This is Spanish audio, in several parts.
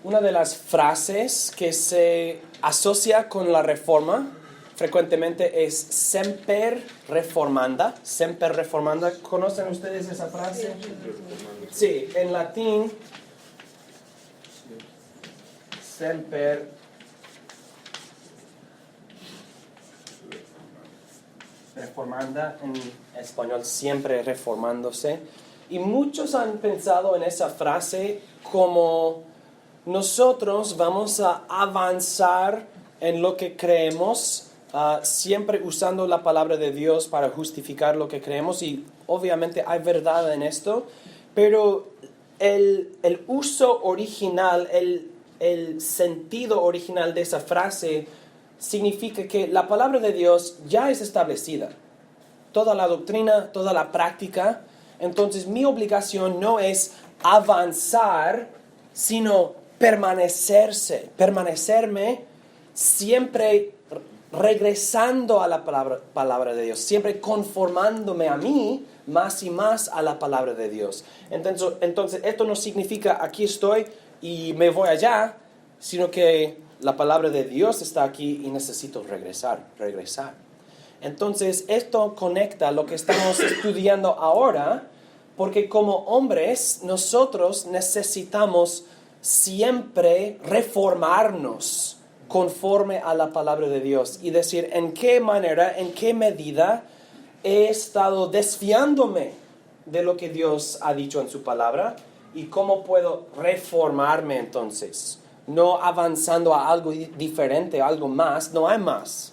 Una de las frases que se asocia con la reforma frecuentemente es semper reformanda. Semper reformanda. ¿Conocen ustedes esa frase? Sí, en latín, semper reformanda, en español siempre reformándose. Y muchos han pensado en esa frase como nosotros vamos a avanzar en lo que creemos, siempre usando la palabra de Dios para justificar lo que creemos, y obviamente hay verdad en esto, pero el uso original, el sentido original de esa frase significa que la palabra de Dios ya es establecida. Toda la doctrina, toda la práctica. Entonces mi obligación no es avanzar, sino permanecerme siempre regresando a la palabra de Dios, siempre conformándome a mí más y más a la palabra de Dios. Entonces esto no significa aquí estoy y me voy allá, sino que la palabra de Dios está aquí y necesito regresar. Entonces esto conecta lo que estamos estudiando ahora, porque como hombres nosotros necesitamos siempre reformarnos conforme a la palabra de Dios y decir en qué manera, en qué medida he estado desviándome de lo que Dios ha dicho en su palabra y cómo puedo reformarme entonces. No avanzando a algo diferente, a algo más, no hay más,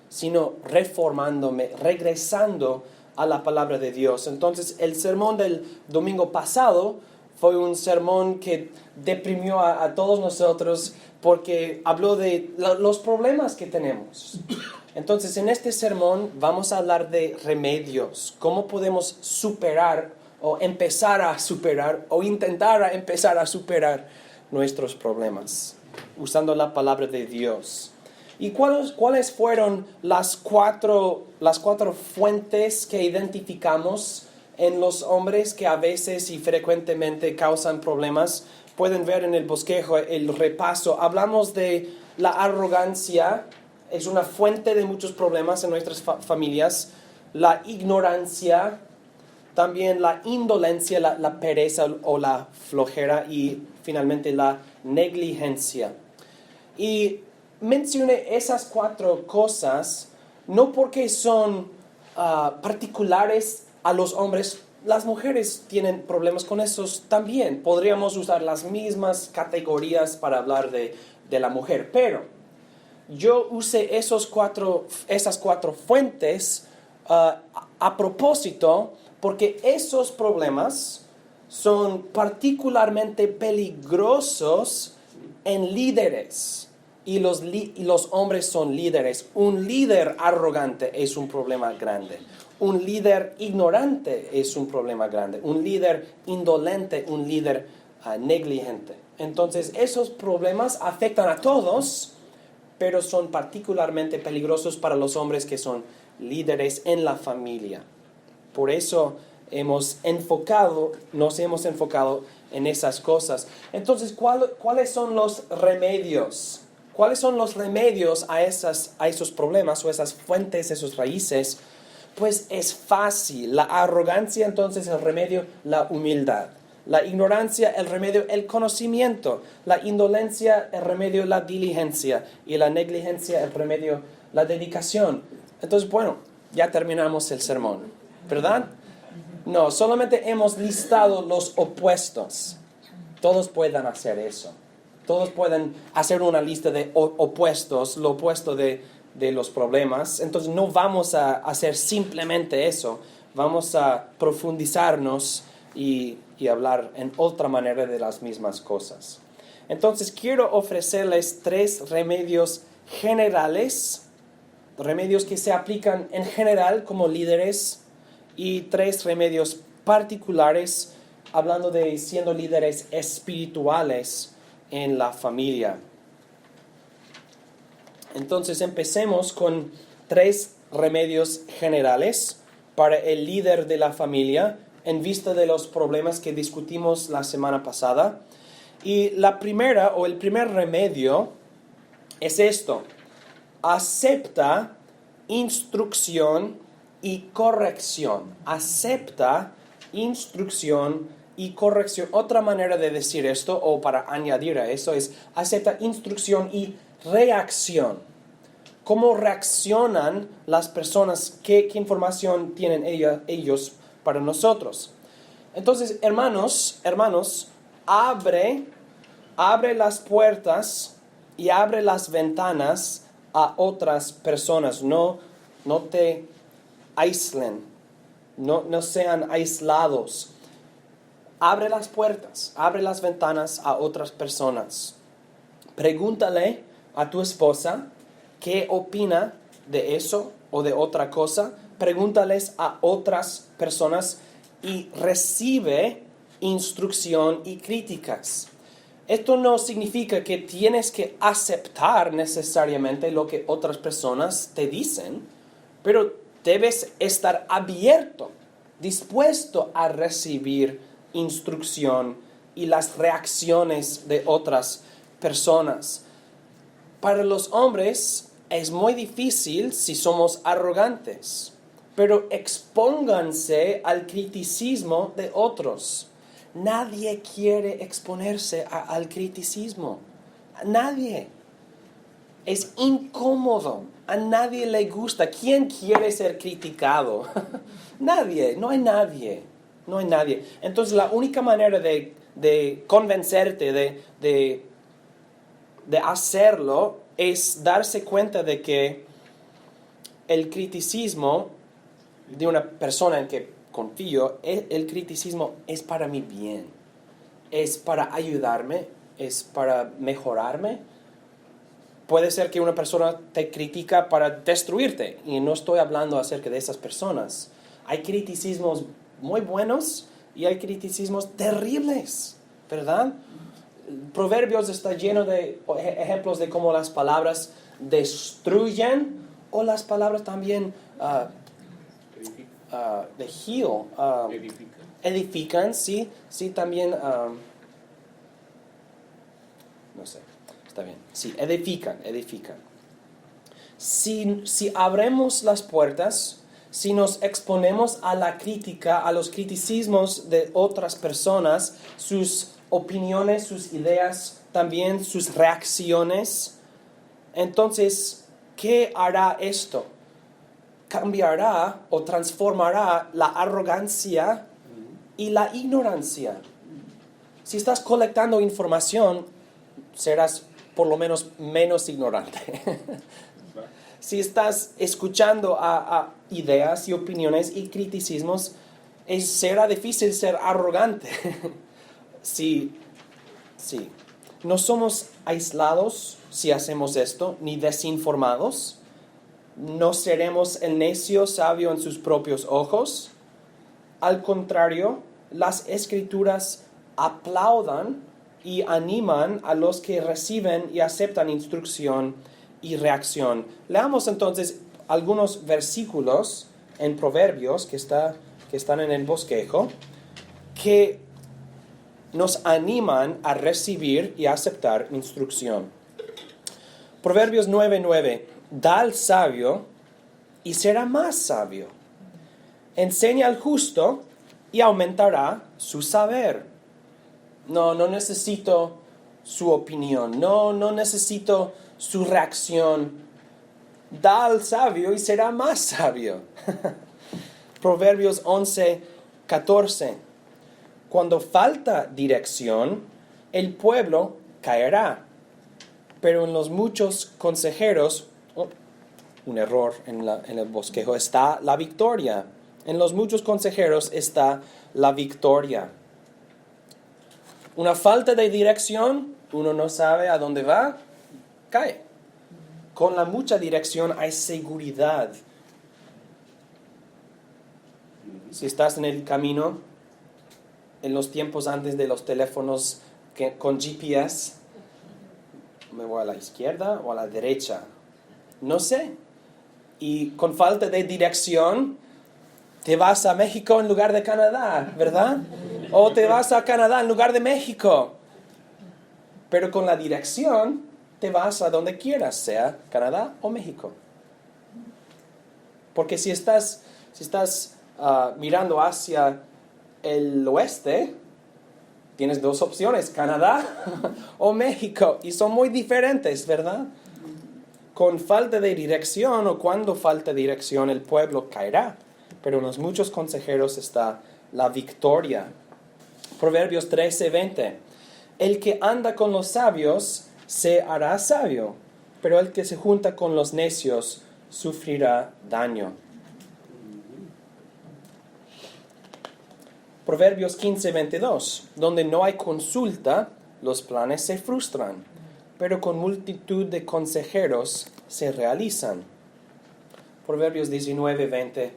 sino reformándome, regresando a la palabra de Dios. Entonces, el sermón del domingo pasado fue un sermón que deprimió a todos nosotros porque habló de los problemas que tenemos. Entonces, en este sermón vamos a hablar de remedios, cómo podemos superar o empezar a superar o intentar empezar a superar nuestros problemas, usando la palabra de Dios. ¿Y cuáles fueron las cuatro fuentes que identificamos en los hombres que a veces y frecuentemente causan problemas? Pueden ver en el bosquejo el repaso. Hablamos de la arrogancia, es una fuente de muchos problemas en nuestras familias. La ignorancia, también la indolencia, la pereza o la flojera, y finalmente la negligencia. Y mencioné esas cuatro cosas no porque son particulares a los hombres. Las mujeres tienen problemas con esos también. Podríamos usar las mismas categorías para hablar de la mujer, pero yo usé esas cuatro fuentes a propósito porque esos problemas son particularmente peligrosos en líderes. Y los hombres son líderes. Un líder arrogante es un problema grande. Un líder ignorante es un problema grande. Un líder indolente, un líder negligente. Entonces, esos problemas afectan a todos, pero son particularmente peligrosos para los hombres que son líderes en la familia. Por eso nos hemos enfocado en esas cosas. Entonces, ¿cuáles son los remedios? ¿Cuáles son los remedios a esos problemas o esas fuentes, esas raíces? Pues es fácil. La arrogancia, entonces, el remedio, la humildad. La ignorancia, el remedio, el conocimiento. La indolencia, el remedio, la diligencia. Y la negligencia, el remedio, la dedicación. Entonces, bueno, ya terminamos el sermón, ¿verdad? No, solamente hemos listado los opuestos. Todos pueden hacer eso. Todos pueden hacer una lista de opuestos, lo opuesto de los problemas. Entonces no vamos a hacer simplemente eso. Vamos a profundizarnos y hablar en otra manera de las mismas cosas. Entonces quiero ofrecerles 3 remedios generales, remedios que se aplican en general como líderes, y 3 remedios particulares, hablando de siendo líderes espirituales en la familia. Entonces empecemos con 3 remedios generales para el líder de la familia en vista de los problemas que discutimos la semana pasada. Y la primera o el primer remedio es esto: acepta instrucción y corrección. Acepta instrucción y corrección. Otra manera de decir esto, o para añadir a eso, es acepta instrucción y reacción. ¿Cómo reaccionan las personas? ¿Qué información tienen ellos para nosotros? Entonces, hermanos, abre las puertas y abre las ventanas a otras personas. No te aíslen, no sean aislados. Abre las puertas, abre las ventanas a otras personas. Pregúntale a tu esposa qué opina de eso o de otra cosa. Pregúntales a otras personas y recibe instrucción y críticas. Esto no significa que tienes que aceptar necesariamente lo que otras personas te dicen, pero debes estar abierto, dispuesto a recibir instrucción y las reacciones de otras personas. Para los hombres es muy difícil si somos arrogantes, pero expónganse al criticismo de otros. Nadie quiere exponerse al criticismo. Nadie. Es incómodo. A nadie le gusta. ¿Quién quiere ser criticado? Nadie. No hay nadie. No hay nadie. Entonces la única manera de convencerte de hacerlo es darse cuenta de que el criticismo de una persona en que confío, el criticismo es para mi bien, es para ayudarme, es para mejorarme. Puede ser que una persona te critica para destruirte, y no estoy hablando acerca de esas personas. Hay criticismos muy buenos y hay criticismos terribles, ¿verdad? Proverbios está lleno de ejemplos de cómo las palabras destruyen o las palabras también de heal, edifican, sí, también, no sé, está bien, sí, edifican. Si abrimos las puertas, si nos exponemos a la crítica, a los criticismos de otras personas, sus opiniones, sus ideas, también sus reacciones, entonces, ¿qué hará esto? Cambiará o transformará la arrogancia y la ignorancia. Si estás colectando información, serás por lo menos menos ignorante. Si estás escuchando a ideas y opiniones y criticismos, será difícil ser arrogante. Sí. No somos aislados si hacemos esto, ni desinformados. No seremos el necio sabio en sus propios ojos. Al contrario, las Escrituras aplaudan y animan a los que reciben y aceptan instrucción y reacción. Leamos entonces algunos versículos en Proverbios que están en el bosquejo, que nos animan a recibir y aceptar instrucción. Proverbios 9:9. Da al sabio y será más sabio. Enseña al justo y aumentará su saber. No necesito su opinión. No necesito su reacción. Da al sabio y será más sabio. Proverbios 11:14. Cuando falta dirección, el pueblo caerá, pero en los muchos consejeros, un error en el bosquejo, está la victoria. En los muchos consejeros está la victoria. Una falta de dirección, uno no sabe a dónde va, cae. Con la mucha dirección hay seguridad. Si estás en el camino, en los tiempos antes de los teléfonos con GPS, ¿me voy a la izquierda o a la derecha? No sé. Y con falta de dirección, te vas a México en lugar de Canadá, ¿verdad? O te vas a Canadá en lugar de México. Pero con la dirección te vas a donde quieras, sea Canadá o México. Porque si estás mirando hacia el oeste, tienes dos opciones, Canadá o México, y son muy diferentes, ¿verdad? Con falta de dirección o cuando falta dirección, el pueblo caerá. Pero en los muchos consejeros está la victoria. Proverbios 13:20. El que anda con los sabios se hará sabio, pero el que se junta con los necios sufrirá daño. Proverbios 15:22. Donde no hay consulta, los planes se frustran, pero con multitud de consejeros se realizan. Proverbios 19:20.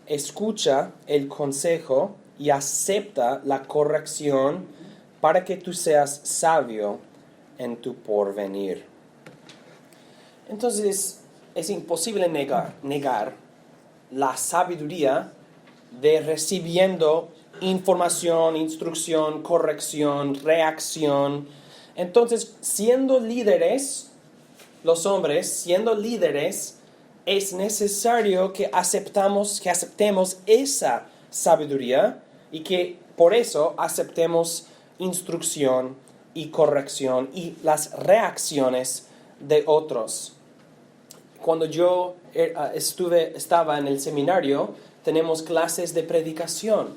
Escucha el consejo y acepta la corrección para que tú seas sabio en tu porvenir. Entonces, es imposible negar la sabiduría de recibiendo información, instrucción, corrección, reacción. Entonces, siendo líderes, los hombres, siendo líderes, es necesario que aceptemos esa sabiduría y que por eso aceptemos instrucción y corrección y las reacciones de otros. Cuando yo estaba en el seminario, tenemos clases de predicación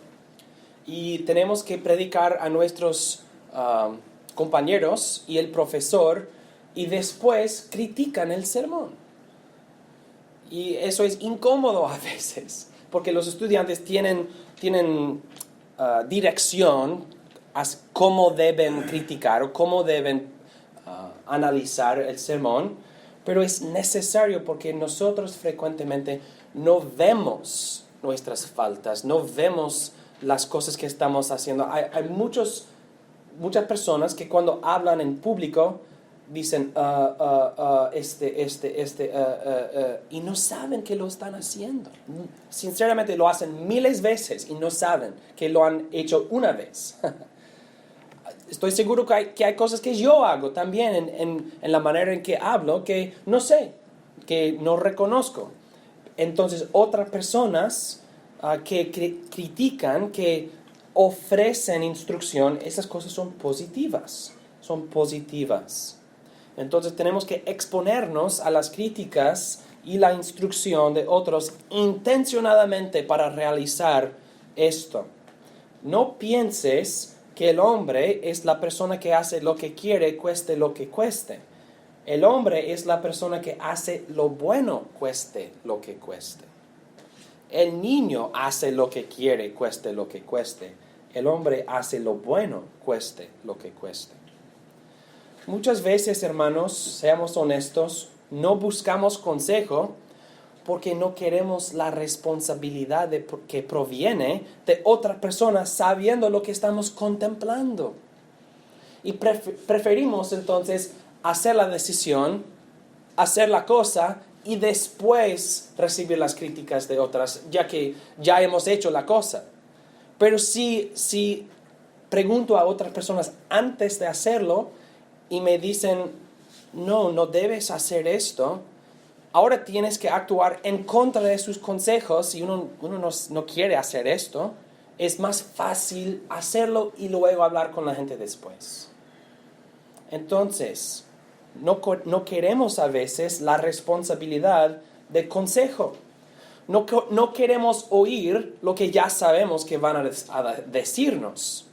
y tenemos que predicar a nuestros compañeros y el profesor, y después critican el sermón. Y eso es incómodo a veces, porque los estudiantes tienen dirección a cómo deben criticar o cómo deben analizar el sermón, pero es necesario porque nosotros frecuentemente no vemos nuestras faltas, no vemos las cosas que estamos haciendo. Hay muchas personas que cuando hablan en público dicen y no saben que lo están haciendo. Sinceramente lo hacen miles de veces y no saben que lo han hecho una vez. Estoy seguro que hay cosas que yo hago también en la manera en que hablo que no sé, que no reconozco. Entonces otras personas que critican, que ofrecen instrucción, esas cosas son positivas. Entonces tenemos que exponernos a las críticas y la instrucción de otros intencionadamente para realizar esto. No pienses que el hombre es la persona que hace lo que quiere, cueste lo que cueste. El hombre es la persona que hace lo bueno, cueste lo que cueste. El niño hace lo que quiere, cueste lo que cueste. El hombre hace lo bueno, cueste lo que cueste. Muchas veces, hermanos, seamos honestos, no buscamos consejo porque no queremos la responsabilidad que proviene de otra persona sabiendo lo que estamos contemplando. Y preferimos entonces hacer la decisión, hacer la cosa y después recibir las críticas de otras, ya que ya hemos hecho la cosa. Pero si pregunto a otras personas antes de hacerlo, y me dicen, no debes hacer esto, ahora tienes que actuar en contra de sus consejos y uno no quiere hacer esto, es más fácil hacerlo y luego hablar con la gente después. Entonces, no queremos a veces la responsabilidad del consejo. No queremos oír lo que ya sabemos que van a decirnos.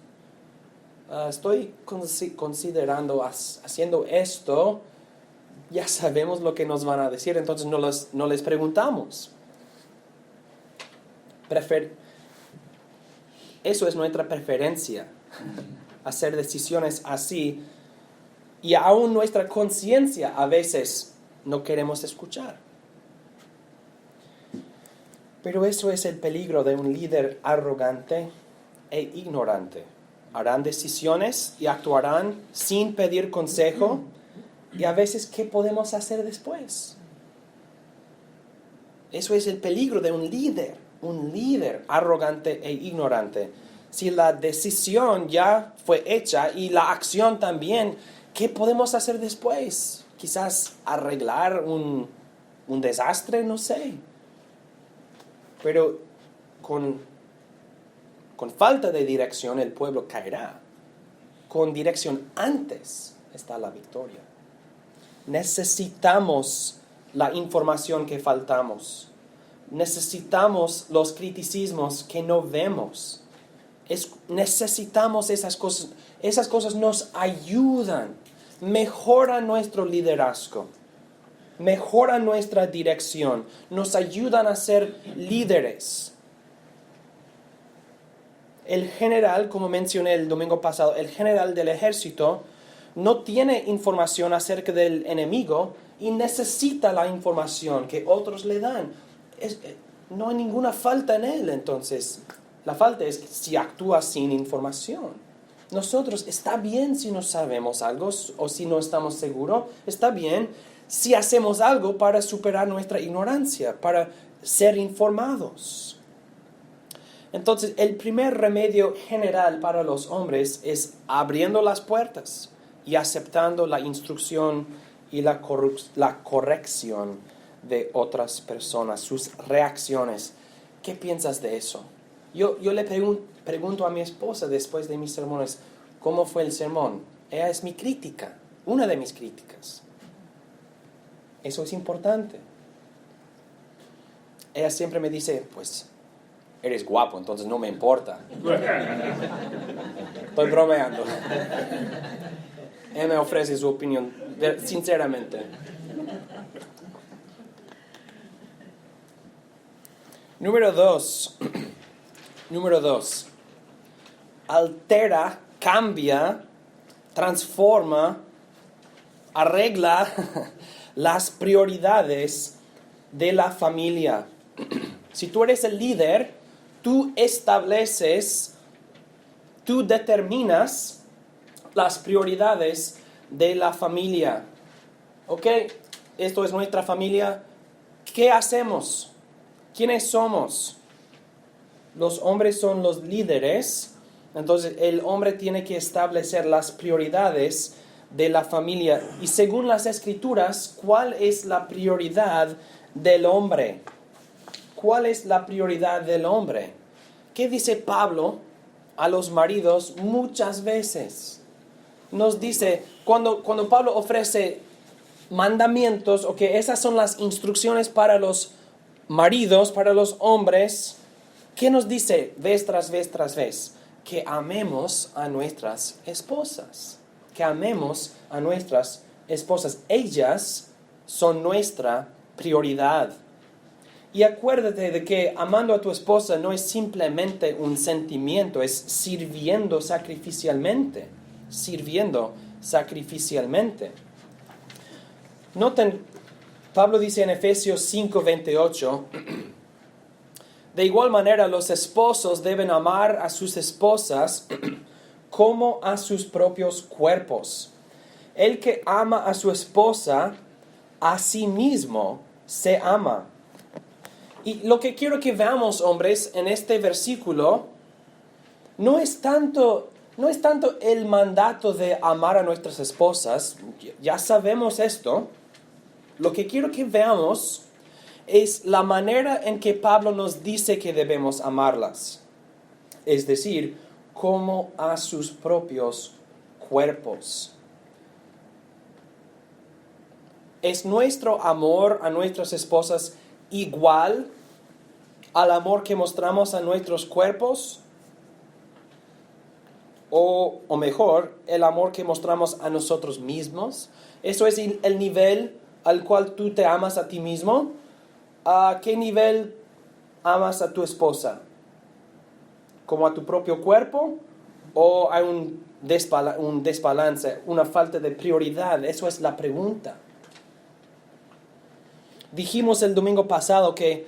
Estoy considerando haciendo esto, ya sabemos lo que nos van a decir, entonces no les preguntamos. Eso es nuestra preferencia, hacer decisiones así, y aún nuestra conciencia a veces no queremos escuchar. Pero eso es el peligro de un líder arrogante e ignorante. Harán decisiones y actuarán sin pedir consejo. Y a veces, ¿qué podemos hacer después? Eso es el peligro de un líder arrogante e ignorante. Si la decisión ya fue hecha y la acción también, ¿qué podemos hacer después? Quizás arreglar un desastre, no sé. Pero con falta de dirección el pueblo caerá. Con dirección antes está la victoria. Necesitamos la información que faltamos. Necesitamos los criticismos que no vemos. Necesitamos esas cosas. Esas cosas nos ayudan, mejoran nuestro liderazgo, mejoran nuestra dirección, nos ayudan a ser líderes. El general, como mencioné el domingo pasado, el general del ejército no tiene información acerca del enemigo y necesita la información que otros le dan. No hay ninguna falta en él, entonces. La falta es si actúa sin información. Nosotros, está bien si no sabemos algo o si no estamos seguros. Está bien si hacemos algo para superar nuestra ignorancia, para ser informados. Entonces, el primer remedio general para los hombres es abriendo las puertas y aceptando la instrucción y la corrección de otras personas, sus reacciones. ¿Qué piensas de eso? Yo le pregunto a mi esposa después de mis sermones, ¿cómo fue el sermón? Ella es mi crítica, una de mis críticas. Eso es importante. Ella siempre me dice, pues, eres guapo, entonces no me importa. Estoy bromeando. Ella me ofrece su opinión, sinceramente. Número dos. Altera, cambia, transforma, arregla las prioridades de la familia. Si tú eres el líder, tú determinas las prioridades de la familia. ¿Ok? Esto es nuestra familia. ¿Qué hacemos? ¿Quiénes somos? Los hombres son los líderes. Entonces el hombre tiene que establecer las prioridades de la familia. Y según las Escrituras, ¿cuál es la prioridad del hombre? ¿Cuál es la prioridad del hombre? ¿Qué dice Pablo a los maridos muchas veces? Nos dice, cuando Pablo ofrece mandamientos, o que esas son las instrucciones para los maridos, para los hombres, ¿qué nos dice vez tras vez tras vez? Que amemos a nuestras esposas. Que amemos a nuestras esposas. Ellas son nuestra prioridad. Y acuérdate de que amando a tu esposa no es simplemente un sentimiento, es sirviendo sacrificialmente. Sirviendo sacrificialmente. Noten, Pablo dice en Efesios 5:28, de igual manera los esposos deben amar a sus esposas como a sus propios cuerpos. El que ama a su esposa, a sí mismo se ama. Y lo que quiero que veamos, hombres, en este versículo, no es tanto el mandato de amar a nuestras esposas, ya sabemos esto. Lo que quiero que veamos es la manera en que Pablo nos dice que debemos amarlas. Es decir, como a sus propios cuerpos. ¿Es nuestro amor a nuestras esposas igual al amor que mostramos a nuestros cuerpos? O mejor, el amor que mostramos a nosotros mismos. ¿Eso es el nivel al cual tú te amas a ti mismo? ¿A qué nivel amas a tu esposa? ¿Como a tu propio cuerpo? ¿O hay un desbalance, una falta de prioridad? Eso es la pregunta. Dijimos el domingo pasado que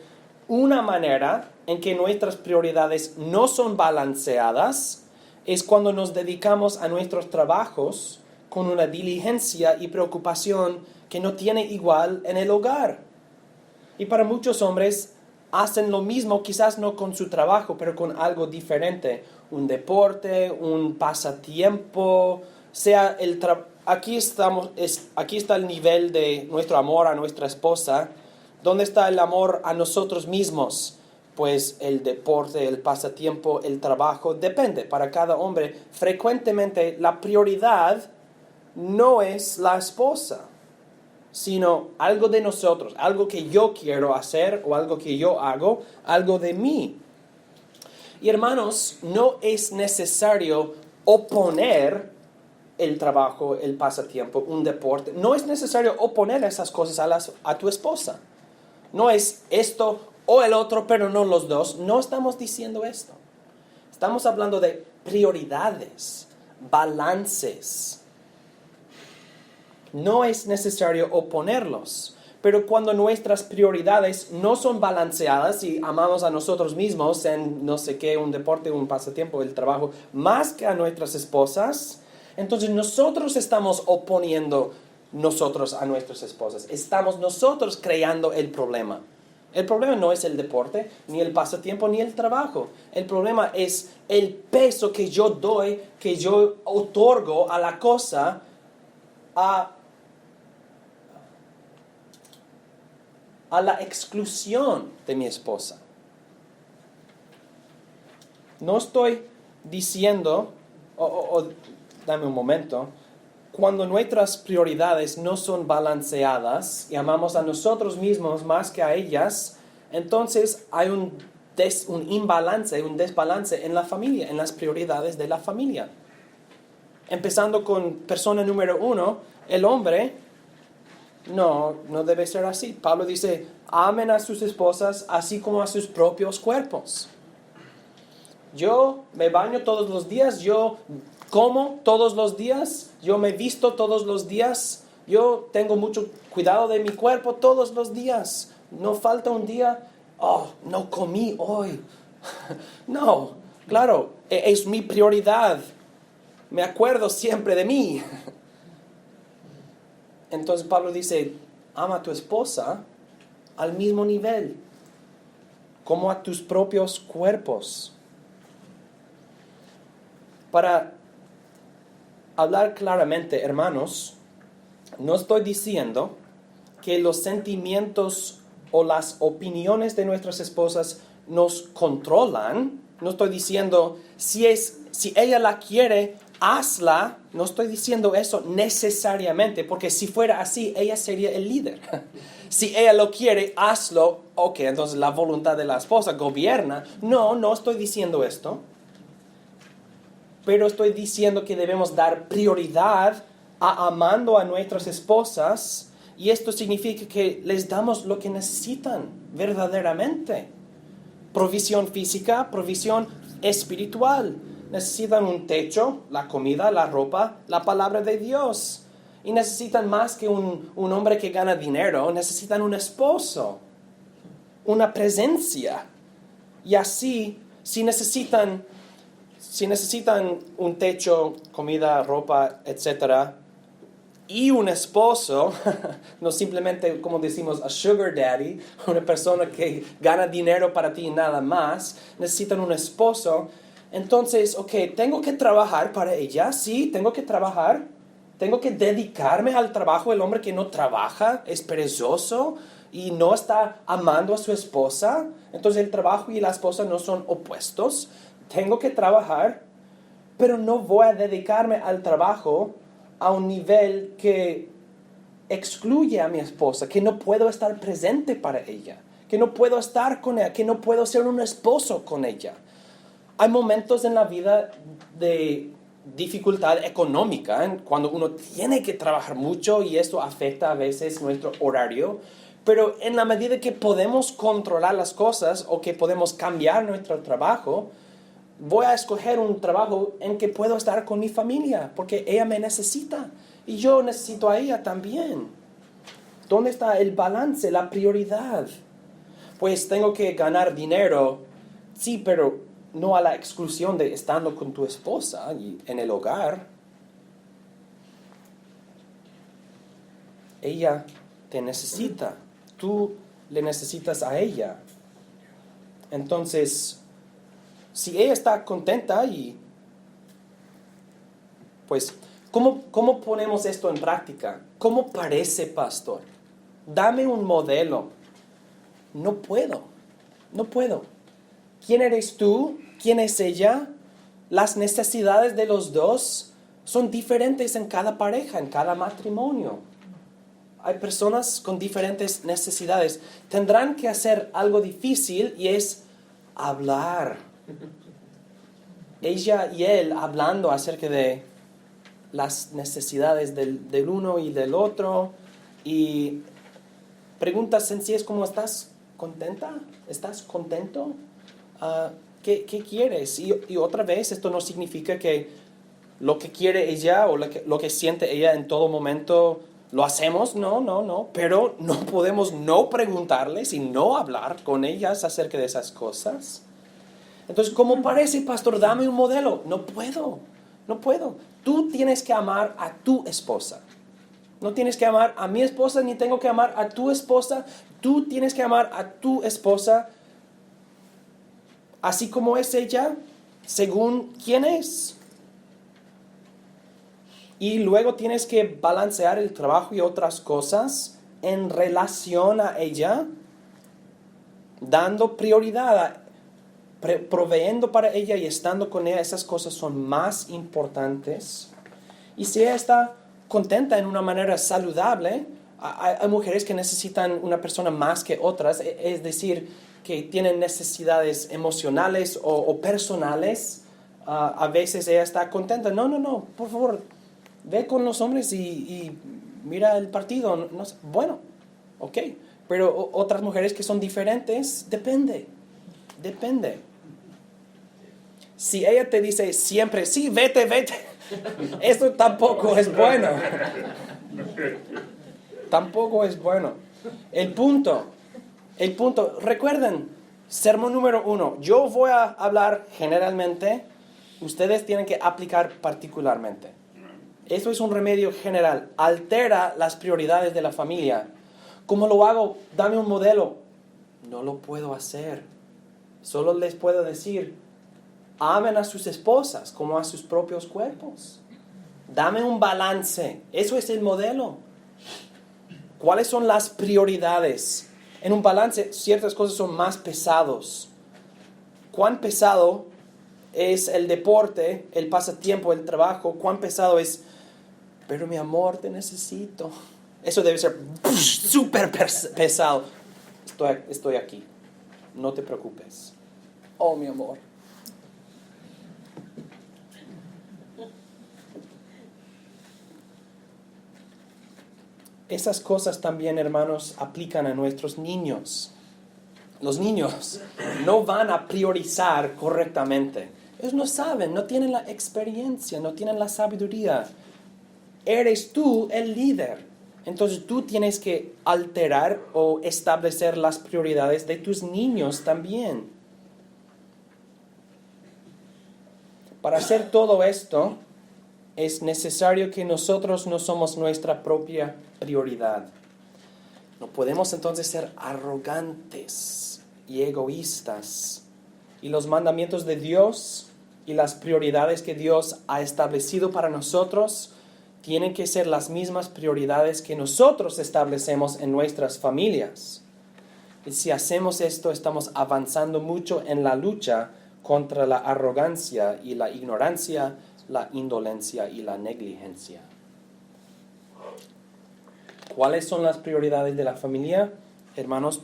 una manera en que nuestras prioridades no son balanceadas es cuando nos dedicamos a nuestros trabajos con una diligencia y preocupación que no tiene igual en el hogar. Y para muchos hombres hacen lo mismo, quizás no con su trabajo, pero con algo diferente. Un deporte, un pasatiempo, sea aquí está el nivel de nuestro amor a nuestra esposa. ¿Dónde está el amor a nosotros mismos? Pues el deporte, el pasatiempo, el trabajo, depende para cada hombre. Frecuentemente la prioridad no es la esposa, sino algo de nosotros, algo que yo quiero hacer o algo que yo hago, algo de mí. Y hermanos, no es necesario oponer el trabajo, el pasatiempo, un deporte. No es necesario oponer esas cosas a tu esposa. No es esto o el otro, pero no los dos. No estamos diciendo esto. Estamos hablando de prioridades, balances. No es necesario oponerlos. Pero cuando nuestras prioridades no son balanceadas y amamos a nosotros mismos en no sé qué, un deporte, un pasatiempo, el trabajo, más que a nuestras esposas, entonces nosotros estamos oponiendo nosotros a nuestras esposas. Estamos nosotros creando el problema. El problema no es el deporte, ni el pasatiempo, ni el trabajo. El problema es el peso que yo doy, que yo otorgo a la cosa, a la exclusión de mi esposa. No estoy diciendo, dame un momento, cuando nuestras prioridades no son balanceadas y amamos a nosotros mismos más que a ellas, entonces hay un imbalance, un desbalance en la familia, en las prioridades de la familia. Empezando con persona número 1, el hombre. No debe ser así. Pablo dice, amen a sus esposas así como a sus propios cuerpos. Yo me baño todos los días, yo como todos los días, yo me visto todos los días, yo tengo mucho cuidado de mi cuerpo todos los días. No falta un día, no comí hoy. No, claro, es mi prioridad. Me acuerdo siempre de mí. Entonces Pablo dice, ama a tu esposa al mismo nivel, como a tus propios cuerpos. Para hablar claramente, hermanos, no estoy diciendo que los sentimientos o las opiniones de nuestras esposas nos controlan. No estoy diciendo, si ella la quiere, hazla. No estoy diciendo eso necesariamente, porque si fuera así, ella sería el líder. Si ella lo quiere, hazlo. Ok, entonces la voluntad de la esposa gobierna. No estoy diciendo esto. Pero estoy diciendo que debemos dar prioridad a amando a nuestras esposas. Y esto significa que les damos lo que necesitan verdaderamente. Provisión física, provisión espiritual. Necesitan un techo, la comida, la ropa, la palabra de Dios. Y necesitan más que un hombre que gana dinero. Necesitan un esposo, una presencia. Y así, si necesitan un techo, comida, ropa, etc., y un esposo, no simplemente, como decimos, a sugar daddy, una persona que gana dinero para ti y nada más, necesitan un esposo. Entonces, tengo que trabajar para ella, sí, tengo que trabajar, tengo que dedicarme al trabajo. El hombre que no trabaja es perezoso y no está amando a su esposa. Entonces el trabajo y la esposa no son opuestos. Tengo que trabajar, pero no voy a dedicarme al trabajo a un nivel que excluye a mi esposa, que no puedo estar presente para ella, que no puedo estar con ella, que no puedo ser un esposo con ella. Hay momentos en la vida de dificultad económica, cuando uno tiene que trabajar mucho y esto afecta a veces nuestro horario, pero en la medida que podemos controlar las cosas o que podemos cambiar nuestro trabajo, voy a escoger un trabajo en que puedo estar con mi familia, porque ella me necesita y yo necesito a ella también. ¿Dónde está el balance, la prioridad? Pues tengo que ganar dinero, sí, pero no a la exclusión de estando con tu esposa y en el hogar. Ella te necesita, tú le necesitas a ella. Entonces, si ella está contenta y pues ¿Cómo ponemos esto en práctica? ¿Cómo parece, pastor? Dame un modelo. No puedo. ¿Quién eres tú? ¿Quién es ella? Las necesidades de los dos son diferentes en cada pareja, en cada matrimonio. Hay personas con diferentes necesidades. Tendrán que hacer algo difícil y es hablar. Ella y él hablando acerca de las necesidades del uno y del otro. Y preguntas sencillas como ¿estás contenta? ¿Estás contento? ¿Qué quieres? Y otra vez, esto no significa que lo que quiere ella o lo que siente ella en todo momento lo hacemos. No. Pero no podemos no preguntarles y no hablar con ellas acerca de esas cosas. Entonces, ¿cómo parece, pastor? Dame un modelo. No puedo. Tú tienes que amar a tu esposa. No tienes que amar a mi esposa, ni tengo que amar a tu esposa. Tú tienes que amar a tu esposa así como es ella, según quién es. Y luego tienes que balancear el trabajo y otras cosas en relación a ella, dando prioridad, proveyendo para ella y estando con ella. Esas cosas son más importantes. Y si ella está contenta en una manera saludable, hay mujeres que necesitan una persona más que otras, es decir, que tienen necesidades emocionales o personales. A veces ella está contenta. No, por favor, ve con los hombres y mira el partido. No sé. Bueno, ok. Pero otras mujeres que son diferentes, depende. Si ella te dice siempre, sí, vete, eso tampoco es bueno. Tampoco es bueno. El punto, recuerden, sermón número 1, yo voy a hablar generalmente, ustedes tienen que aplicar particularmente. Eso es un remedio general, altera las prioridades de la familia. ¿Cómo lo hago? Dame un modelo. No lo puedo hacer. Solo les puedo decir, amen a sus esposas como a sus propios cuerpos. Dame un balance. Eso es el modelo. ¿Cuáles son las prioridades? En un balance, ciertas cosas son más pesados. ¿Cuán pesado es el deporte, el pasatiempo, el trabajo? ¿Cuán pesado es? Pero mi amor, te necesito. Eso debe ser súper pesado. Estoy aquí. No te preocupes. Oh, mi amor. Esas cosas también, hermanos, aplican a nuestros niños. Los niños no van a priorizar correctamente. Ellos no saben, no tienen la experiencia, no tienen la sabiduría. Eres tú el líder. Entonces tú tienes que alterar o establecer las prioridades de tus niños también. Para hacer todo esto, es necesario que nosotros no somos nuestra propia prioridad. No podemos entonces ser arrogantes y egoístas. Y los mandamientos de Dios y las prioridades que Dios ha establecido para nosotros tienen que ser las mismas prioridades que nosotros establecemos en nuestras familias. Y si hacemos esto, estamos avanzando mucho en la lucha contra la arrogancia y la ignorancia, la indolencia y la negligencia. ¿Cuáles son las prioridades de la familia? Hermanos,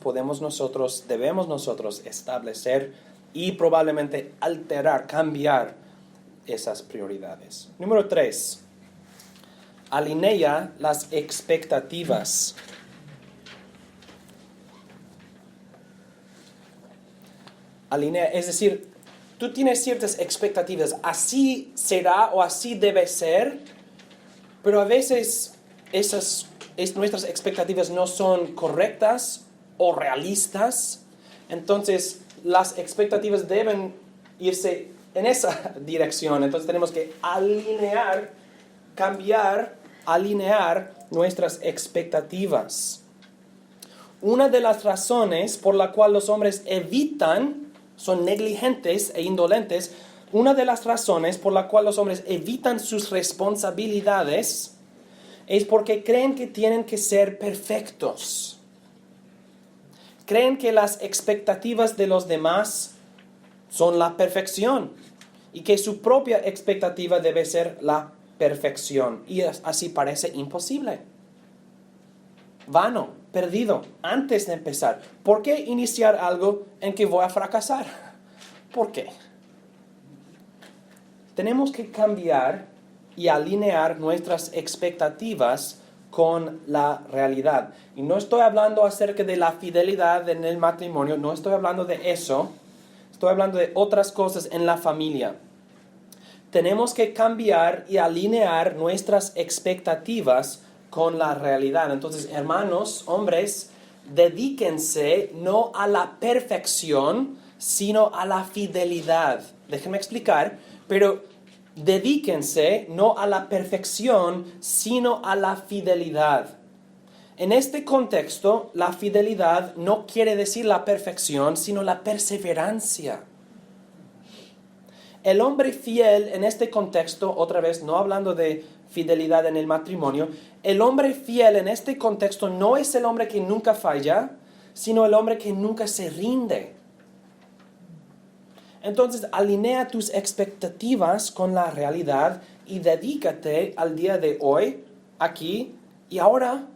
debemos nosotros establecer y probablemente alterar, cambiar esas prioridades. Número 3. Alinea las expectativas. Es decir, tú tienes ciertas expectativas, así será o así debe ser, pero a veces nuestras expectativas no son correctas o realistas. Entonces las expectativas deben irse en esa dirección. Entonces tenemos que alinear nuestras expectativas. Una de las razones por la cual los hombres son negligentes e indolentes, una de las razones por la cual los hombres evitan sus responsabilidades es porque creen que tienen que ser perfectos. Creen que las expectativas de los demás son la perfección y que su propia expectativa debe ser la perfección. Y así parece imposible. Vano, perdido, antes de empezar. ¿Por qué iniciar algo en que voy a fracasar? ¿Por qué? Tenemos que cambiar y alinear nuestras expectativas con la realidad. Y no estoy hablando acerca de la fidelidad en el matrimonio, no estoy hablando de eso, estoy hablando de otras cosas en la familia. Tenemos que cambiar y alinear nuestras expectativas con la realidad. Entonces, hermanos, hombres, dedíquense no a la perfección, sino a la fidelidad. Déjenme explicar, pero dedíquense no a la perfección, sino a la fidelidad. En este contexto, la fidelidad no quiere decir la perfección, sino la perseverancia. El hombre fiel en este contexto, otra vez no hablando de fidelidad en el matrimonio, el hombre fiel en este contexto no es el hombre que nunca falla, sino el hombre que nunca se rinde. Entonces, alinea tus expectativas con la realidad y dedícate al día de hoy, aquí y ahora,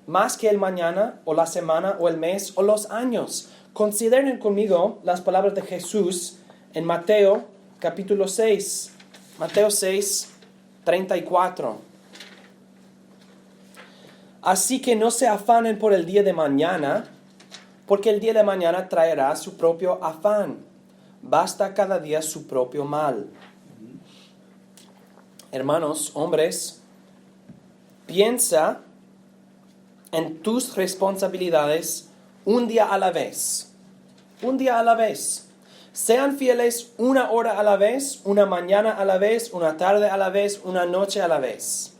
más que el mañana o la semana o el mes o los años. Consideren conmigo las palabras de Jesús en Mateo capítulo 6, Mateo 6, 34. Así que no se afanen por el día de mañana, porque el día de mañana traerá su propio afán. Basta cada día su propio mal. Hermanos, hombres, piensa en tus responsabilidades un día a la vez. Un día a la vez. Sean fieles una hora a la vez, una mañana a la vez, una tarde a la vez, una noche a la vez.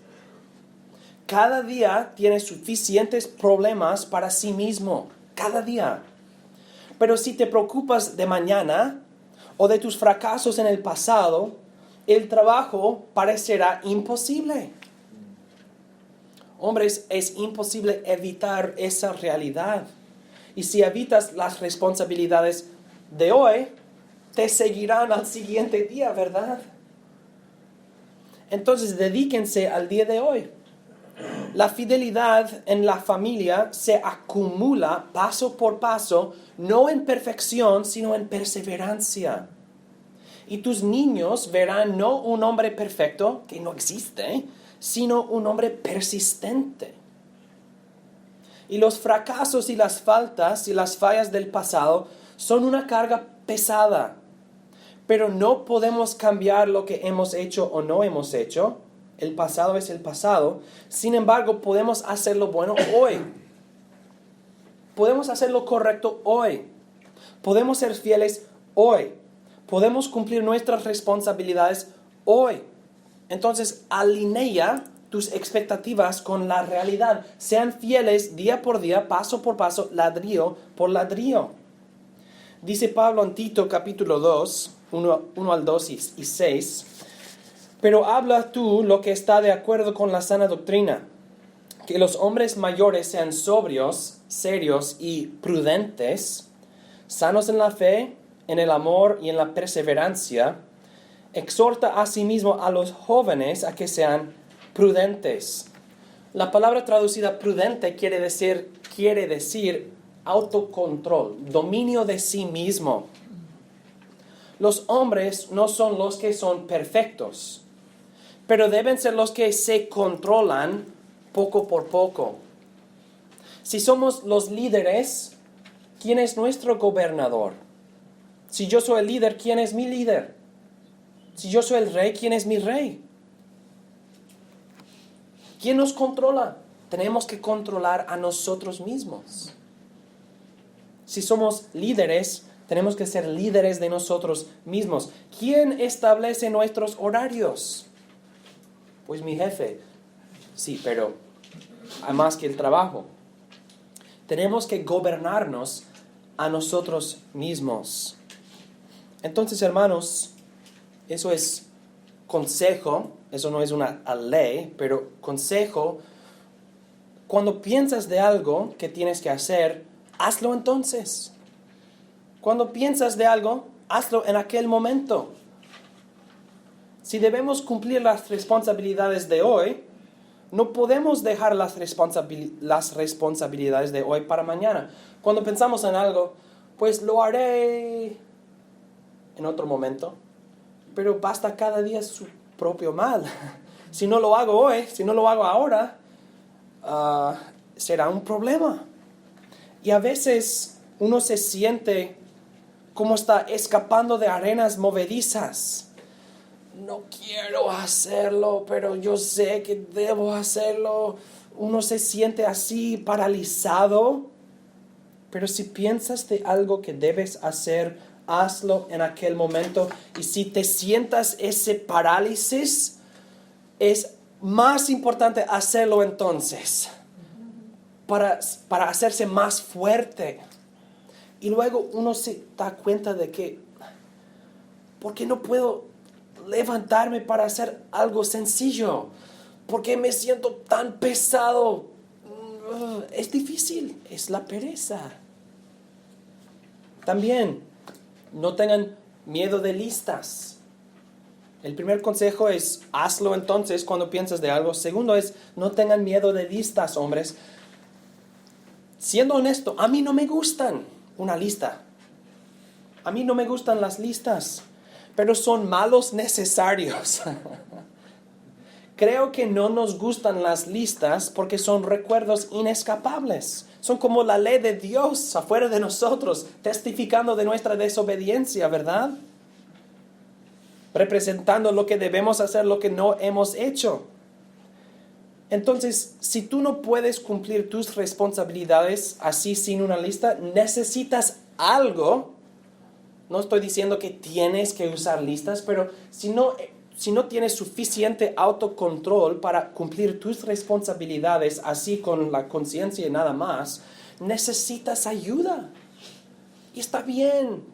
Cada día tiene suficientes problemas para sí mismo. Cada día. Pero si te preocupas de mañana o de tus fracasos en el pasado, el trabajo parecerá imposible. Hombres, es imposible evitar esa realidad. Y si evitas las responsabilidades de hoy, te seguirán al siguiente día, ¿verdad? Entonces, dedíquense al día de hoy. La fidelidad en la familia se acumula paso por paso, no en perfección, sino en perseverancia. Y tus niños verán no un hombre perfecto, que no existe, sino un hombre persistente. Y los fracasos y las faltas y las fallas del pasado son una carga pesada. Pero no podemos cambiar lo que hemos hecho o no hemos hecho. El pasado es el pasado. Sin embargo, podemos hacer lo bueno hoy. Podemos hacer lo correcto hoy. Podemos ser fieles hoy. Podemos cumplir nuestras responsabilidades hoy. Entonces, alinea tus expectativas con la realidad. Sean fieles día por día, paso por paso, ladrillo por ladrillo. Dice Pablo en Tito capítulo 2, 1 al 2 y 6. Pero habla tú lo que está de acuerdo con la sana doctrina, que los hombres mayores sean sobrios, serios y prudentes, sanos en la fe, en el amor y en la perseverancia. Exhorta asimismo a los jóvenes a que sean prudentes. La palabra traducida prudente quiere decir autocontrol, dominio de sí mismo. Los hombres no son los que son perfectos, pero deben ser los que se controlan poco por poco. Si somos los líderes, ¿quién es nuestro gobernador? Si yo soy el líder, ¿quién es mi líder? Si yo soy el rey, ¿quién es mi rey? ¿Quién nos controla? Tenemos que controlar a nosotros mismos. Si somos líderes, tenemos que ser líderes de nosotros mismos. ¿Quién establece nuestros horarios? Pues mi jefe. Sí, pero más que el trabajo. Tenemos que gobernarnos a nosotros mismos. Entonces, hermanos, eso es consejo, eso no es una ley, pero consejo. Cuando piensas de algo que tienes que hacer, hazlo entonces. Cuando piensas de algo, hazlo en aquel momento. Si debemos cumplir las responsabilidades de hoy, no podemos dejar las responsabilidades de hoy para mañana. Cuando pensamos en algo, pues lo haré en otro momento, pero basta cada día su propio mal. Si no lo hago hoy, si no lo hago ahora, será un problema. Y a veces uno se siente como está escapando de arenas movedizas. No quiero hacerlo, pero yo sé que debo hacerlo. Uno se siente así paralizado. Pero si piensas de algo que debes hacer, hazlo en aquel momento. Y si te sientas ese parálisis, es más importante hacerlo entonces. Para hacerse más fuerte. Y luego uno se da cuenta de que, ¿por qué no puedo levantarme para hacer algo sencillo? ¿Por qué me siento tan pesado? Es difícil, es la pereza. También, no tengan miedo de listas. El primer consejo es, hazlo entonces cuando piensas de algo. Segundo es, no tengan miedo de listas, hombres. Siendo honesto, a mí no me gustan una lista. A mí no me gustan las listas, pero son malos necesarios. Creo que no nos gustan las listas porque son recuerdos inescapables. Son como la ley de Dios afuera de nosotros, testificando de nuestra desobediencia, ¿verdad? Representando lo que debemos hacer, lo que no hemos hecho. Entonces, si tú no puedes cumplir tus responsabilidades así sin una lista, necesitas algo. No estoy diciendo que tienes que usar listas, pero si no tienes suficiente autocontrol para cumplir tus responsabilidades así con la conciencia y nada más, necesitas ayuda. Y está bien.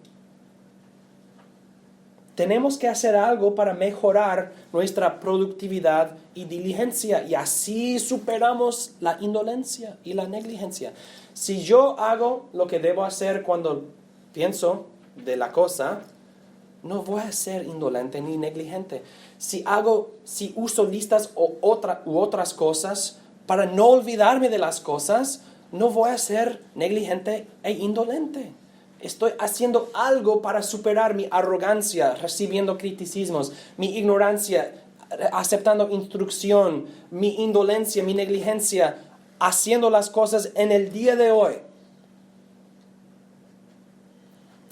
Tenemos que hacer algo para mejorar nuestra productividad y diligencia y así superamos la indolencia y la negligencia. Si yo hago lo que debo hacer cuando pienso de la cosa, no voy a ser indolente ni negligente. Si uso listas u otras cosas para no olvidarme de las cosas, no voy a ser negligente e indolente. Estoy haciendo algo para superar mi arrogancia, recibiendo criticismos, mi ignorancia, aceptando instrucción, mi indolencia, mi negligencia, haciendo las cosas en el día de hoy.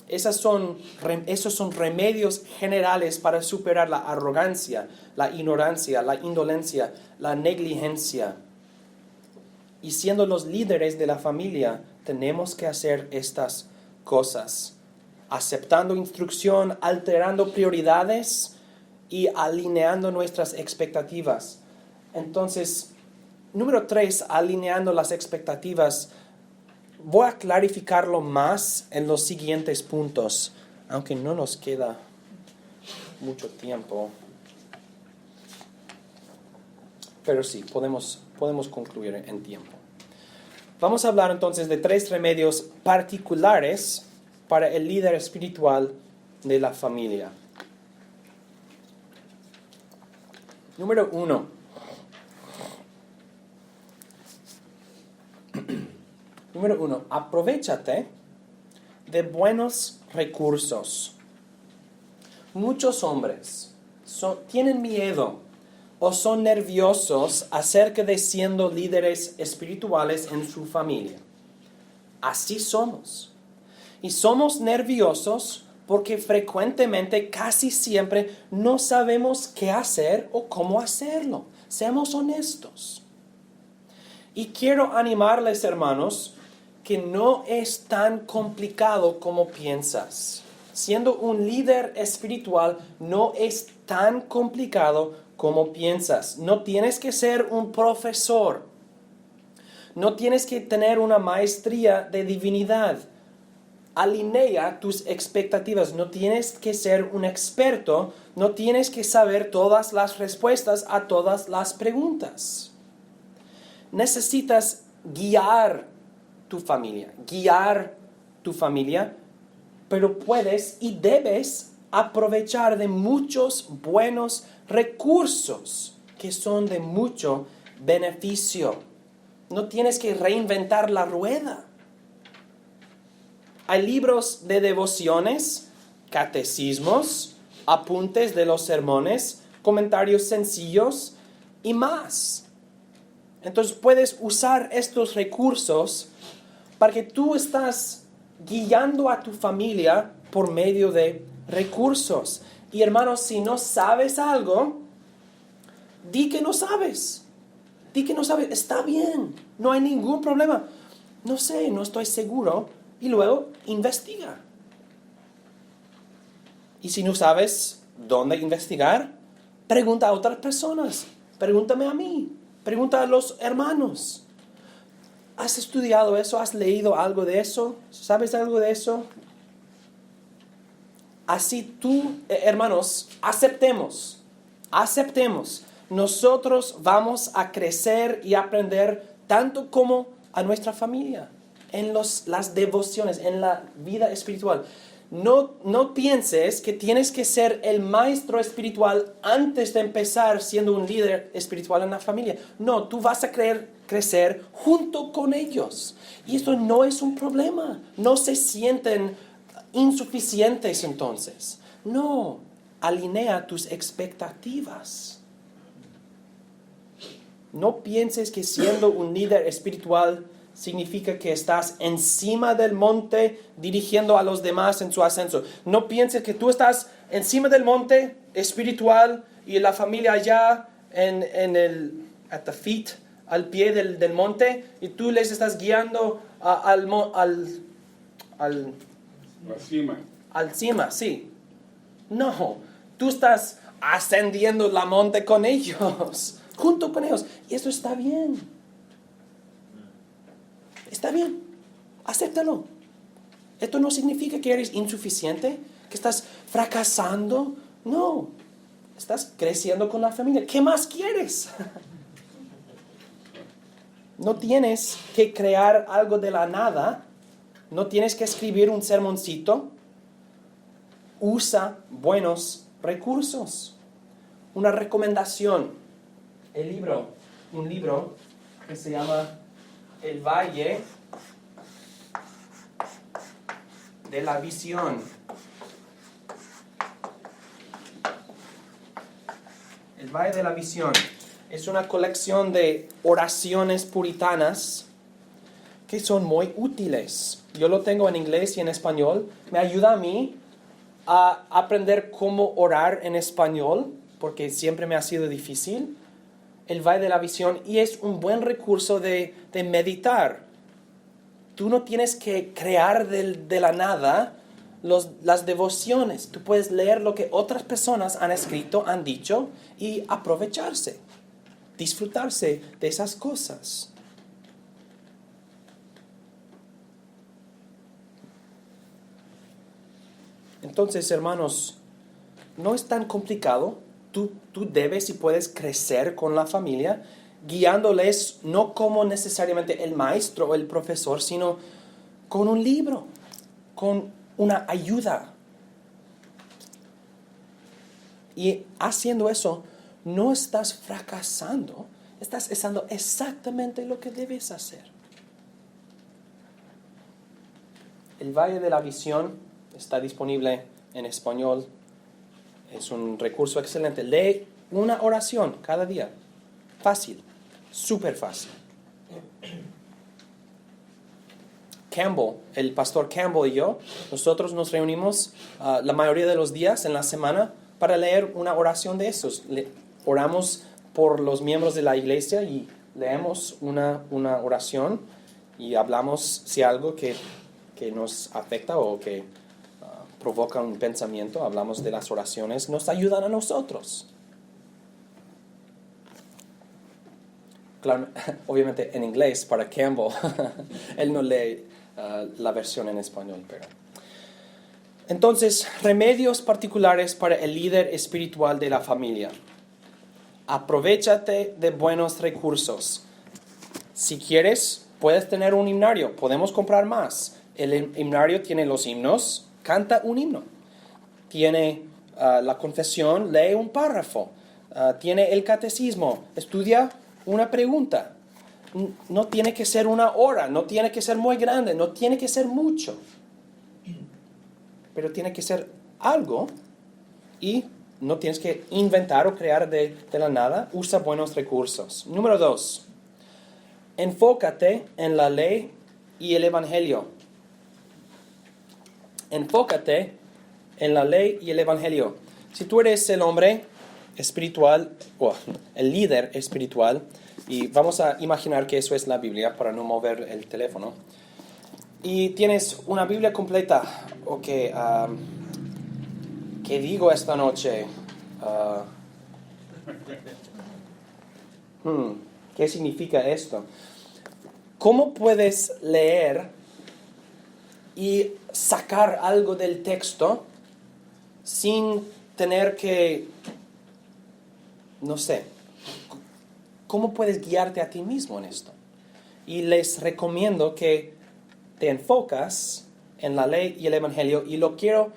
Esos son remedios generales para superar la arrogancia, la ignorancia, la indolencia, la negligencia. Y siendo los líderes de la familia, tenemos que hacer estas cosas, aceptando instrucción, alterando prioridades y alineando nuestras expectativas. Entonces, número 3, alineando las expectativas. Voy a clarificarlo más en los siguientes puntos, aunque no nos queda mucho tiempo. Pero sí, podemos concluir en tiempo. Vamos a hablar entonces de 3 remedios particulares para el líder espiritual de la familia. Número 1. Número 1. Aprovéchate de buenos recursos. Muchos hombres tienen miedo o son nerviosos acerca de siendo líderes espirituales en su familia. Así somos. Y somos nerviosos porque frecuentemente, casi siempre, no sabemos qué hacer o cómo hacerlo. Seamos honestos. Y quiero animarles, hermanos, que no es tan complicado como piensas. Siendo un líder espiritual no es tan complicado como piensas. No tienes que ser un profesor. No tienes que tener una maestría de divinidad. alinea tus expectativas. No tienes que ser un experto, no tienes que saber todas las respuestas a todas las preguntas. Necesitas guiar tu familia, pero puedes y debes aprovechar de muchos buenos recursos que son de mucho beneficio. No tienes que reinventar la rueda. Hay libros de devociones, catecismos, apuntes de los sermones, comentarios sencillos y más. Entonces puedes usar estos recursos para que tú estás guiando a tu familia por medio de recursos. Y hermanos, si no sabes algo, di que no sabes. Di que no sabes. Está bien. No hay ningún problema. No sé, no estoy seguro. Y luego investiga. Y si no sabes dónde investigar, pregunta a otras personas. Pregúntame a mí. Pregunta a los hermanos. ¿Has estudiado eso? ¿Has leído algo de eso? ¿Sabes algo de eso? Así tú, hermanos, aceptemos. Nosotros vamos a crecer y aprender tanto como a nuestra familia, en las devociones, en la vida espiritual. No pienses que tienes que ser el maestro espiritual antes de empezar siendo un líder espiritual en la familia. No, tú vas a crecer junto con ellos. Y esto no es un problema. No se sienten insuficientes entonces. No, alinea tus expectativas. No pienses que siendo un líder espiritual significa que estás encima del monte dirigiendo a los demás en su ascenso. No pienses que tú estás encima del monte espiritual y la familia allá at the feet, al pie del monte, y tú les estás guiando al cima, sí. No, tú estás ascendiendo la monte con ellos, junto con ellos, y eso está bien. Está bien, acéptalo. Esto no significa que eres insuficiente, que estás fracasando. No, estás creciendo con la familia. ¿Qué más quieres? No tienes que crear algo de la nada. No tienes que escribir un sermoncito. Usa buenos recursos. Una recomendación. Un libro que se llama El Valle de la Visión. El Valle de la Visión es una colección de oraciones puritanas que son muy útiles. Yo lo tengo en inglés y en español. Me ayuda a mí a aprender cómo orar en español, porque siempre me ha sido difícil. El Valle de la Visión, y es un buen recurso de meditar. Tú no tienes que crear de la nada las devociones. Tú puedes leer lo que otras personas han escrito, han dicho, y aprovecharse, disfrutarse de esas cosas. Entonces, hermanos, no es tan complicado. Tú debes y puedes crecer con la familia, guiándoles no como necesariamente el maestro o el profesor, sino con un libro, con una ayuda. Y haciendo eso, no estás fracasando, estás haciendo exactamente lo que debes hacer. El Valle de la Visión está disponible en español. Es un recurso excelente. Lee una oración cada día. Fácil, súper fácil. El pastor Campbell y yo, nosotros nos reunimos la mayoría de los días en la semana para leer una oración de esos. Oramos por los miembros de la iglesia y leemos una oración y hablamos si algo que nos afecta o que provoca un pensamiento, hablamos de las oraciones, nos ayudan a nosotros. Claro, obviamente en inglés para Campbell, él no lee la versión en español, pero Entonces, remedios particulares para el líder espiritual de la familia. Aprovéchate de buenos recursos. Si quieres, puedes tener un himnario. Podemos comprar más. El himnario tiene los himnos. Canta un himno. Tiene la confesión. Lee un párrafo. Tiene el catecismo. Estudia una pregunta. No tiene que ser una hora. No tiene que ser muy grande. No tiene que ser mucho. Pero tiene que ser algo. Y no tienes que inventar o crear de la nada. Usa buenos recursos. Número 2. Enfócate en la ley y el evangelio. Enfócate en la ley y el evangelio. Si tú eres el hombre espiritual, o el líder espiritual, y vamos a imaginar que eso es la Biblia para no mover el teléfono, y tienes una Biblia completa, ¿qué digo esta noche? ¿Qué significa esto? ¿Cómo puedes leer y sacar algo del texto sin tener que, no sé, cómo puedes guiarte a ti mismo en esto? Y les recomiendo que te enfocas en la ley y el evangelio, y lo quiero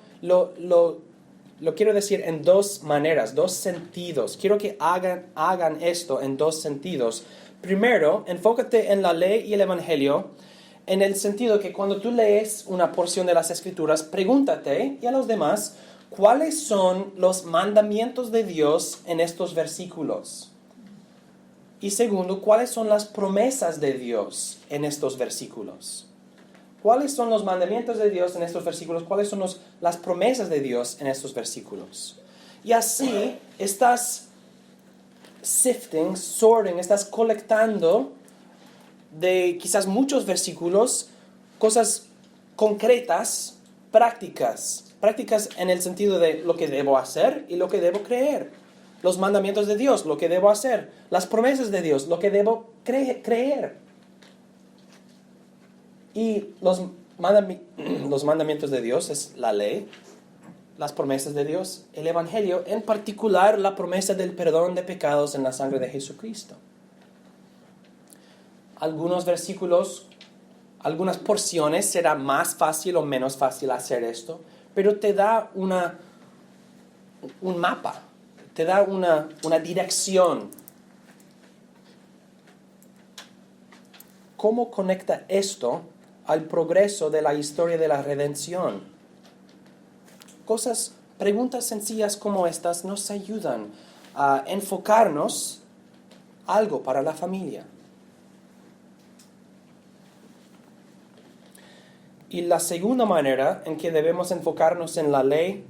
decir en dos maneras, dos sentidos. Quiero que hagan esto en dos sentidos. Primero, enfócate en la ley y el evangelio en el sentido que cuando tú lees una porción de las Escrituras, pregúntate y a los demás, ¿cuáles son los mandamientos de Dios en estos versículos? Y segundo, ¿cuáles son las promesas de Dios en estos versículos? ¿Cuáles son los mandamientos de Dios en estos versículos? ¿Cuáles son las promesas de Dios en estos versículos? Y así estás sorting, estás colectando de quizás muchos versículos, cosas concretas, prácticas en el sentido de lo que debo hacer y lo que debo creer. Los mandamientos de Dios, lo que debo hacer. Las promesas de Dios, lo que debo creer. Y los mandamientos de Dios es la ley, las promesas de Dios, el evangelio, en particular la promesa del perdón de pecados en la sangre de Jesucristo. Algunos versículos, algunas porciones será más fácil o menos fácil hacer esto, pero te da un mapa, te da una dirección. ¿Cómo conecta esto al progreso de la historia de la redención? Preguntas sencillas como estas nos ayudan a enfocarnos algo para la familia. Y la segunda manera en que debemos enfocarnos en la ley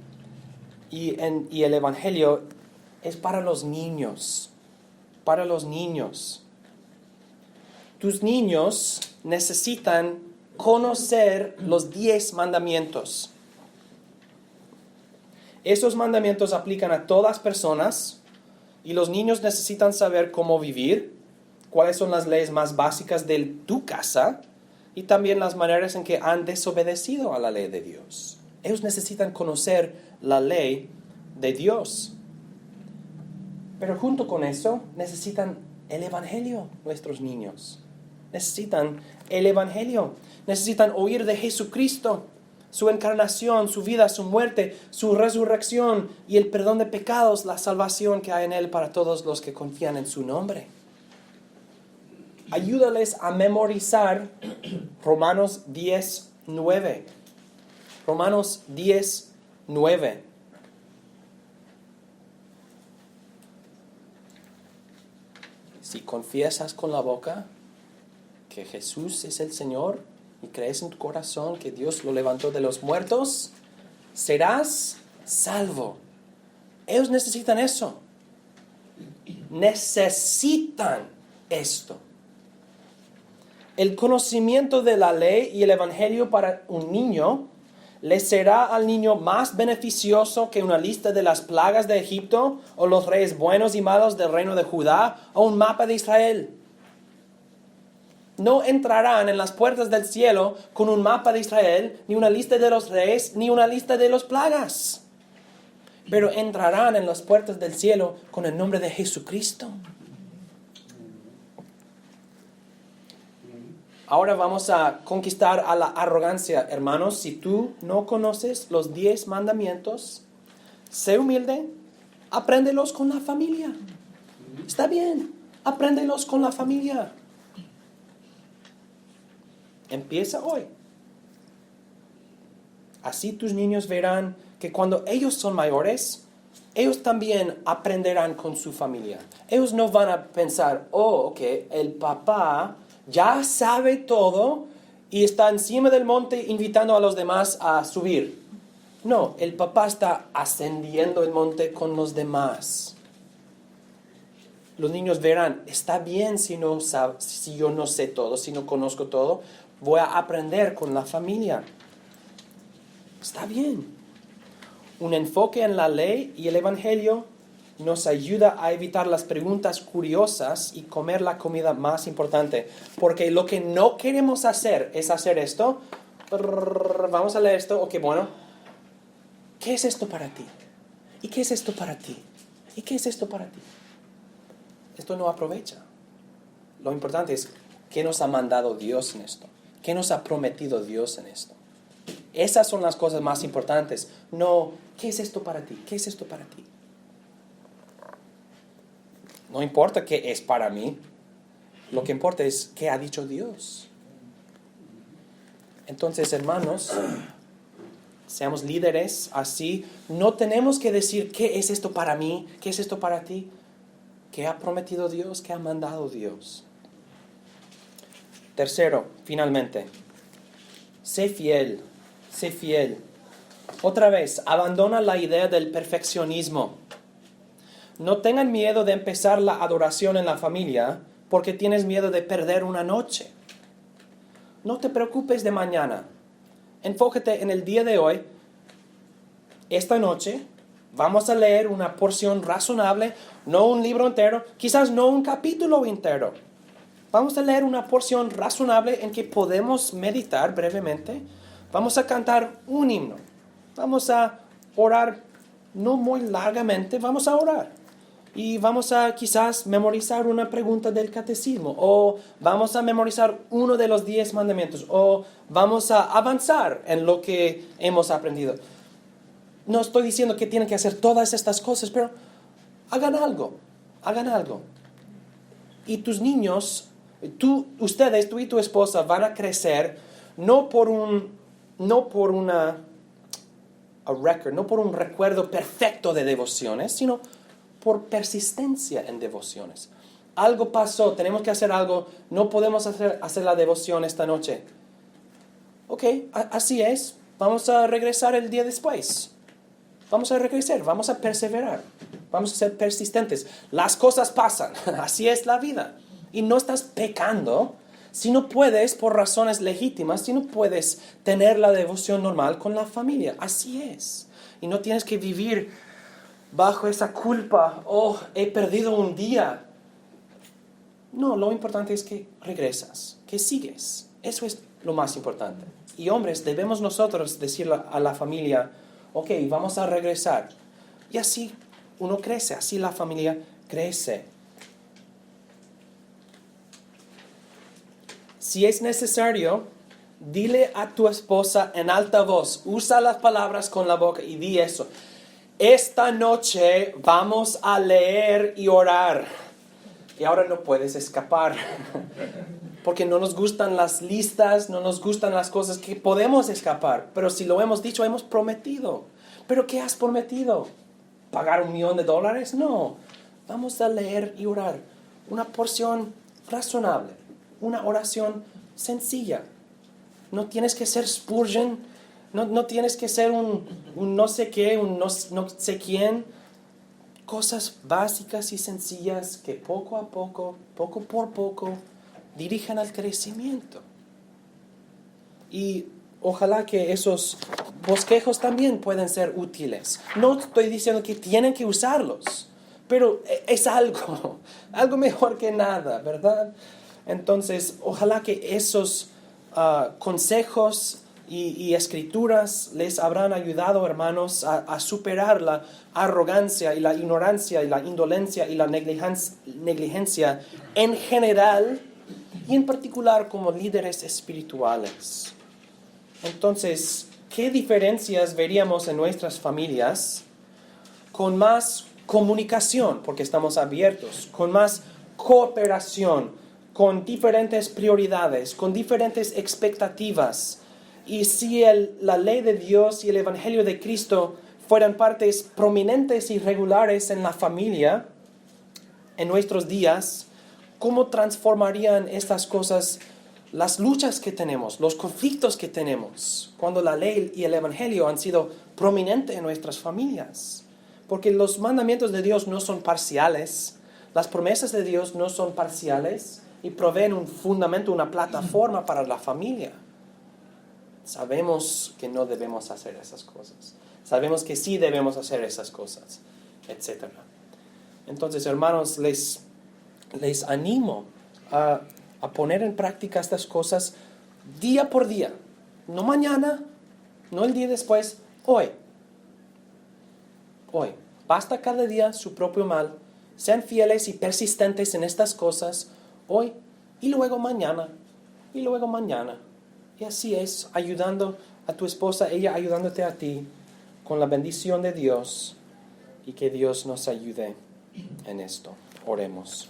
y el evangelio es para los niños. Para los niños. Tus niños necesitan conocer los 10 mandamientos. Esos mandamientos aplican a todas personas y los niños necesitan saber cómo vivir, cuáles son las leyes más básicas de tu casa y también las maneras en que han desobedecido a la ley de Dios. Ellos necesitan conocer la ley de Dios. Pero junto con eso necesitan el evangelio, nuestros niños. Necesitan el evangelio. Necesitan oír de Jesucristo, su encarnación, su vida, su muerte, su resurrección y el perdón de pecados, la salvación que hay en Él para todos los que confían en su nombre. Ayúdales a memorizar Romanos 10:9. Romanos 10:9. Si confiesas con la boca que Jesús es el Señor y crees en tu corazón que Dios lo levantó de los muertos, serás salvo. Ellos necesitan eso. Necesitan esto. El conocimiento de la ley y el evangelio para un niño le será al niño más beneficioso que una lista de las plagas de Egipto o los reyes buenos y malos del reino de Judá o un mapa de Israel. No entrarán en las puertas del cielo con un mapa de Israel, ni una lista de los reyes, ni una lista de las plagas. Pero entrarán en las puertas del cielo con el nombre de Jesucristo. Ahora vamos a conquistar a la arrogancia, hermanos. Si tú no conoces los 10 mandamientos, sé humilde, apréndelos con la familia. Está bien, apréndelos con la familia. Empieza hoy. Así tus niños verán que cuando ellos son mayores, ellos también aprenderán con su familia. Ellos no van a pensar, ok, el papá ya sabe todo y está encima del monte invitando a los demás a subir. No, el papá está ascendiendo el monte con los demás. Los niños verán, está bien si yo no sé todo, si no conozco todo, voy a aprender con la familia. Está bien. Un enfoque en la ley y el evangelio nos ayuda a evitar las preguntas curiosas y comer la comida más importante. Porque lo que no queremos hacer es hacer esto. Vamos a leer esto. Ok, bueno. ¿Qué es esto para ti? ¿Y qué es esto para ti? ¿Y qué es esto para ti? Esto no aprovecha. Lo importante es qué nos ha mandado Dios en esto. ¿Qué nos ha prometido Dios en esto? Esas son las cosas más importantes. No, ¿qué es esto para ti? ¿Qué es esto para ti? No importa qué es para mí. Lo que importa es qué ha dicho Dios. Entonces, hermanos, seamos líderes así. No tenemos que decir qué es esto para mí, qué es esto para ti. ¿Qué ha prometido Dios? ¿Qué ha mandado Dios? Tercero, finalmente, sé fiel. Sé fiel. Otra vez, abandona la idea del perfeccionismo. No tengan miedo de empezar la adoración en la familia porque tienes miedo de perder una noche. No te preocupes de mañana. Enfócate en el día de hoy. Esta noche vamos a leer una porción razonable, no un libro entero, quizás no un capítulo entero. Vamos a leer una porción razonable en que podemos meditar brevemente. Vamos a cantar un himno. Vamos a orar no muy largamente, vamos a orar. Y vamos a quizás memorizar una pregunta del catecismo. O vamos a memorizar uno de los 10 mandamientos. O vamos a avanzar en lo que hemos aprendido. No estoy diciendo que tienen que hacer todas estas cosas, pero hagan algo. Hagan algo. Y tus niños, tú y tu esposa van a crecer no por un recuerdo perfecto de devociones, sino por persistencia en devociones. Algo pasó, tenemos que hacer algo, no podemos hacer la devoción esta noche. Ok, así es, vamos a regresar el día después. Vamos a regresar, vamos a perseverar, vamos a ser persistentes. Las cosas pasan, así es la vida. Y no estás pecando si no puedes, por razones legítimas, si no puedes tener la devoción normal con la familia. Así es. Y no tienes que vivir bajo esa culpa. Oh, he perdido un día. No, lo importante es que regresas, que sigues. Eso es lo más importante. Y hombres, debemos nosotros decirle a la familia, ok, vamos a regresar. Y así uno crece, así la familia crece. Si es necesario, dile a tu esposa en alta voz, usa las palabras con la boca y di eso. Esta noche vamos a leer y orar. Y ahora no puedes escapar. Porque no nos gustan las listas, no nos gustan las cosas que podemos escapar. Pero si lo hemos dicho, hemos prometido. ¿Pero qué has prometido? ¿Pagar $1,000,000? No. Vamos a leer y orar. Una porción razonable. Una oración sencilla. No tienes que ser Spurgeon. No tienes que ser un no sé qué, un no sé quién. Cosas básicas y sencillas que poco a poco, poco por poco, dirigen al crecimiento. Y ojalá que esos bosquejos también puedan ser útiles. No estoy diciendo que tienen que usarlos, pero es algo mejor que nada, ¿verdad? Entonces, ojalá que esos consejos y escrituras les habrán ayudado, hermanos, a superar la arrogancia y la ignorancia y la indolencia y la negligencia en general y en particular como líderes espirituales. Entonces, ¿qué diferencias veríamos en nuestras familias con más comunicación, porque estamos abiertos, con más cooperación, con diferentes prioridades, con diferentes expectativas? Y si la ley de Dios y el Evangelio de Cristo fueran partes prominentes y regulares en la familia, en nuestros días, ¿cómo transformarían estas cosas las luchas que tenemos, los conflictos que tenemos, cuando la ley y el Evangelio han sido prominentes en nuestras familias? Porque los mandamientos de Dios no son parciales, las promesas de Dios no son parciales y proveen un fundamento, una plataforma para la familia. Sabemos que no debemos hacer esas cosas. Sabemos que sí debemos hacer esas cosas, etc. Entonces, hermanos, les animo a poner en práctica estas cosas día por día. No mañana, no el día después, hoy. Hoy. Basta cada día su propio mal. Sean fieles y persistentes en estas cosas hoy y luego mañana. Y luego mañana. Y así es, ayudando a tu esposa, ella ayudándote a ti con la bendición de Dios y que Dios nos ayude en esto. Oremos.